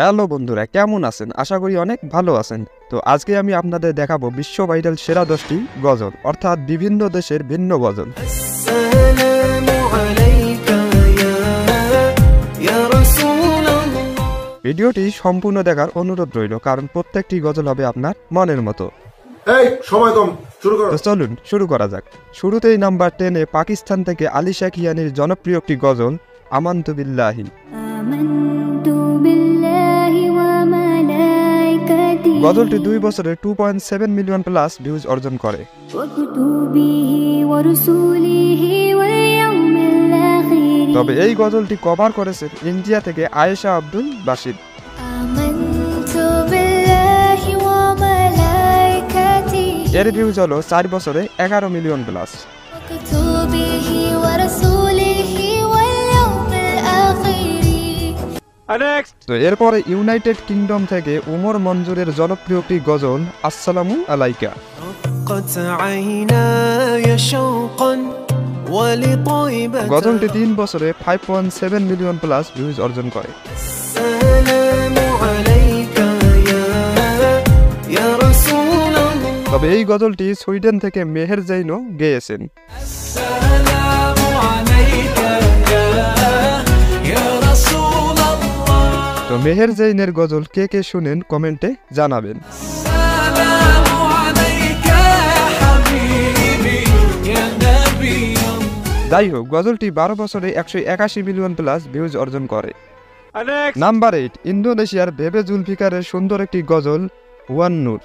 Hello বন্ধুরা, কেমন আছেন? আশা করি অনেক ভালো আছেন। তো আজকে আমি আপনাদের দেখাবো বিশ্ব ভাইরাল সেরা 10টি গজল, অর্থাৎ বিভিন্ন দেশের ভিন্ন গজল। ভিডিওটি সম্পূর্ণ দেখার অনুরোধ রইল, কারণ প্রত্যেকটি গজল হবে আপনার মনের মতো। চলুন শুরু করা যাক। শুরুতেই নাম্বার 10-এ পাকিস্তান থেকে আলী শাকিয়ানির জনপ্রিয় একটি গজল আমানতু বিল্লাহি। গজলটি 2 বছরে 2.7 মিলিয়ন প্লাস ভিউজ অর্জন করে। তবে এই গজলটি কভার করেছেন ইন্ডিয়া থেকে আয়েশা আব্দুল বাসিদ। এর ভিউজ হলো 4 বছরে 11 মিলিয়ন প্লাস। তো এরপরে ইউনাইটেড কিংডম থেকে উমর মঞ্জুরের জনপ্রিয় একটি গজল আসসালামু আলাইকা। গজলটি 3 বছরে 5.7 মিলিয়ন প্লাস ভিউজ অর্জন করে। তবে এই গজলটি সুইডেন থেকে মেহের জৈনও গেয়েছেন। তো মেহের জৈনের গজল কে কে শুনেন কমেন্টে জানাবেন। যাই হোক, গজলটি 12 বছরে 181 মিলিয়ন প্লাস ভিউজ অর্জন করে। নাম্বার 8, ইন্দোনেশিয়ার বেবে জুলফিকারের সুন্দর একটি গজল ওয়ান নূর।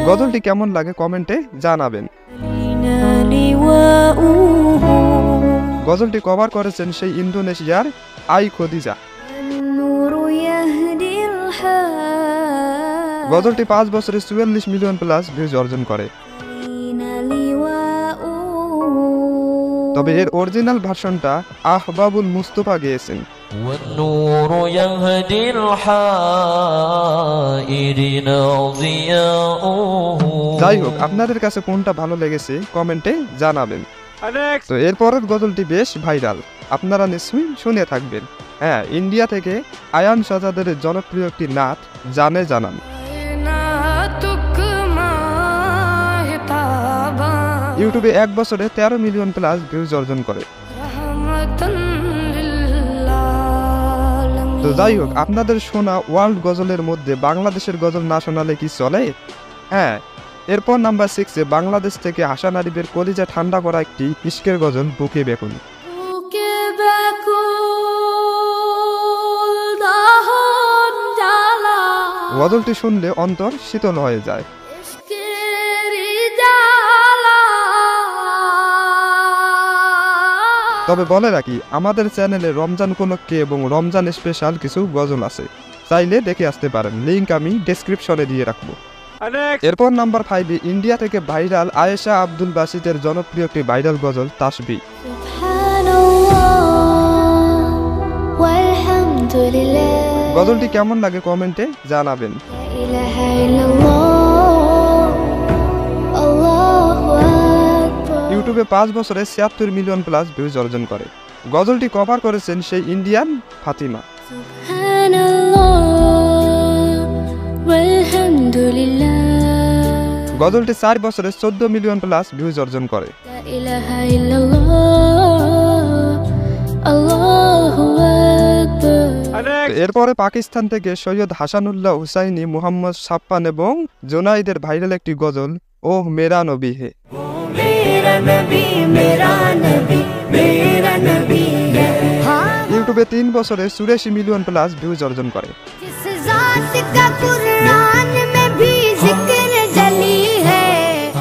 গজলটি কেমন লাগে কমেন্টে জানাবেন। গজলটি কভার করেছেন সেই ইন্দোনেশিয়ার আই খদিজা। গজলটি 5 বছরে 44 মিলিয়ন প্লাস ভিউজ অর্জন করে। তবে এর অরিজিনাল ভার্সনটা আহবাবুল মুস্তফা গেয়েছেন। যাই হোক, আপনাদের কাছে কোনটা ভালো লেগেছে কমেন্টে জানাবেন। তো এরপরের গজলটি বেশ ভাইরাল, আপনারা নিশ্চয়ই শুনে থাকবেন। হ্যাঁ, ইন্ডিয়া থেকে আয়ান সাজাদের জনপ্রিয় একটি নাত জানে জানান। ইউটিউবে 1 বছরে 13 মিলিয়ন প্লাস ভিউজ অর্জন করে। তো যাই হোক, আপনাদের শোনা ওয়ার্ল্ড গজলের মধ্যে বাংলাদেশের গজল না শোনালে কি চলে? হ্যাঁ, এরপর নাম্বার 6-এ বাংলাদেশ থেকে হাসান আরিফের কলিজা ঠান্ডা করা একটি ইশকের গজল বুকে বেকুন। গজলটি শুনলে অন্তর শীতল হয়ে যায়। তবে বলে রাখি, আমাদের চ্যানেলে রমজান উপলক্ষে এবং রমজান স্পেশাল কিছু গজল আছে, চাইলে দেখে আসতে পারেন, লিংক আমি ডেসক্রিপশনে দিয়ে রাখবো। এরপর নাম্বার 5-এ ইন্ডিয়া থেকে ভাইরাল আয়েশা আব্দুল বাসিদের জনপ্রিয় একটি ভাইরাল গজল তাসবিহ। গজলটি কেমন লাগে কমেন্টে জানাবেন। ইউটিউবে 5 বছরে 76 মিলিয়ন প্লাস ভিউজ অর্জন করে। গজলটি কভার করেছেন সেই ইন্ডিয়ান ফাতিমা। গজলটি 4 বছরে 14 মিলিয়ন প্লাস ভিউজ অর্জন করে। এরপরে পাকিস্তান থেকে সৈয়দ হাসানুল্লাহ হুসাইনি, মুহাম্মদ সাপ্পান এবং জোনাইদের ভাইরাল একটি গজল ওহ মেরা নবী হে। ইউটিউবে 3 বছরে 84 মিলিয়ন প্লাস ভিউজ অর্জন করে।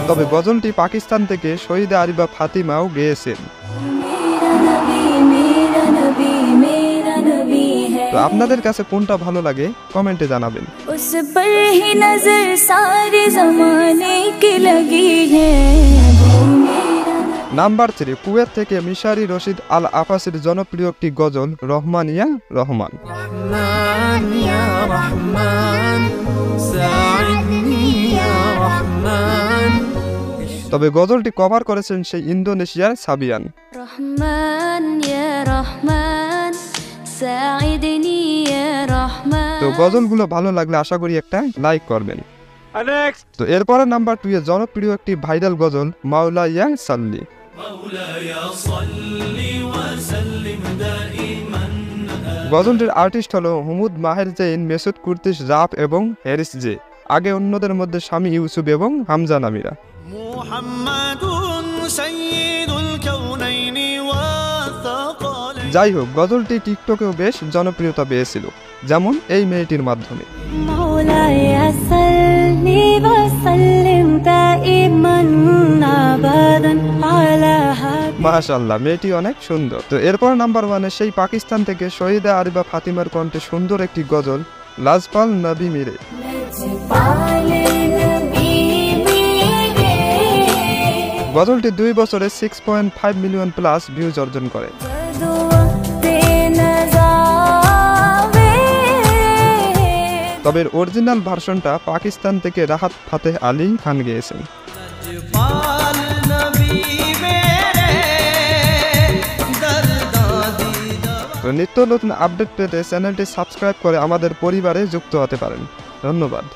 তবে গজলটি পাকিস্তান থেকে শহীদা আরিফা ফাতিমাও গেয়েছেন। তো আপনাদের কাছে কোনটা ভালো লাগে কমেন্টে জানাবেন। নাম্বার 3, কুয়েত থেকে মিশারি রশিদ আল আফাসির জনপ্রিয় একটি গজল রহমান ইয়া রহমান। তবে গজলটি কভার করেছেন সেই ইন্দোনেশিয়ার সাবিয়ান। তো গজলগুলো ভালো লাগলে আশা করি একটা লাইক করবেন। তো এরপরে নাম্বার 2 এ জনপ্রিয় একটি ভাইরাল গজল মাওলা ইয়া সাল্লি। গজলটির আর্টিস্ট হলো হুমুদ মাহের জৈন, মেসুদ কুর্তিশ রাফ এবং হ্যারিস জে, আগে অন্যদের মধ্যে স্বামী ইউসুফ এবং হামজা নামিরা। যাই হোক, গজলটি টিকটকেও বেশ জনপ্রিয়তা পেয়েছিল, যেমন এই মেয়েটির মাধ্যমে। মাশাআল্লাহ, মেয়েটি অনেক সুন্দর। তো এরপর নাম্বার 1 এ সেই পাকিস্তান থেকে শহীদা আরিবা ফাতিমার কণ্ঠে সুন্দর একটি গজল লাজপাল নবী মিরে। গজলটি 2 বছরে 6.5 মিলিয়ন প্লাস ভিউজ অর্জন করে। তবে অরিজিনাল ভার্সনটা পাকিস্তান থেকে রাহাত ফাতেহ আলী খান গেয়েছেন। তো নিত্য নতুন আপডেট পেতে চ্যানেলটি সাবস্ক্রাইব করে আমাদের পরিবারে যুক্ত হতে পারেন। ধন্যবাদ।